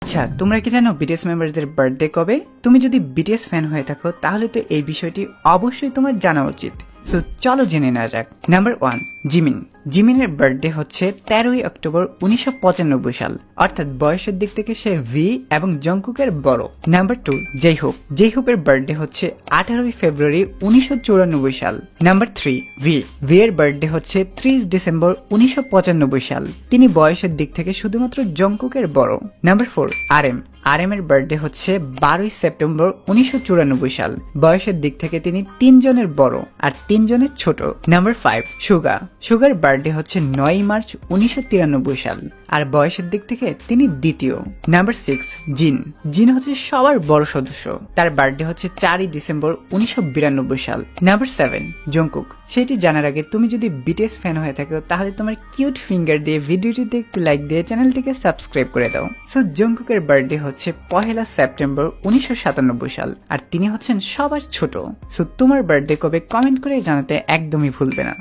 আচ্ছা, তোমরা কি জানো বিটিএস মেম্বারদের বার্থডে কবে? তুমি যদি বিটিএস ফ্যান হয়ে থাকো তাহলে তো এই বিষয়টি অবশ্যই তোমার জানা উচিত। সো চলো জেনে নেওয়া যাক। Number 1, Jimin. জিমিনের বার্থডে হচ্ছে 13ই অক্টোবর 1995 সাল, অর্থাৎ বয়সের দিক থেকে সে ভি এবং জংকুকের বড়। নাম্বার 2, জেইহোপ। জেইহোপের বার্থডে হচ্ছে 18ই ফেব্রুয়ারি 1994 সাল। নাম্বার 3, ভি এর বার্থডে হচ্ছে 30 ডিসেম্বর 1995 সাল। তিনি বয়সের দিক থেকে শুধুমাত্র জংকুকের বড়। নাম্বার 4, আর এম এর বার্থডে হচ্ছে 12ই সেপ্টেম্বর 1994 সাল। বয়সের দিক থেকে তিনি 3 জনের বড় আর 3 জনের ছোট। নাম্বার 5, সুগার বার্থডে হচ্ছে 9ই মার্চ 1993 সাল আর বয়সের দিক থেকে তিনি দ্বিতীয়। নাম্বার 6, জিন হচ্ছে সবার বড় সদস্য। তার বার্থডে হচ্ছে 4ই ডিসেম্বর 1992 সাল। Number 7, Jungkook. সেটি জানার আগে তুমি যদি বিটিএস ফ্যান হয়ে থাকো তাহলে তোমার কিউট ফিঙ্গার দিয়ে ভিডিওটিতে একটি লাইক দিয়ে চ্যানেলটিকে সাবস্ক্রাইব করে দাও। সো জংকুকের বার্থডে হচ্ছে 1 সেপ্টেম্বর 1997 সাল আর তিনি হচ্ছেন সবার ছোট। সো তোমার বার্থডে কবে কমেন্ট করে জানাতে একদমই ভুলবে না।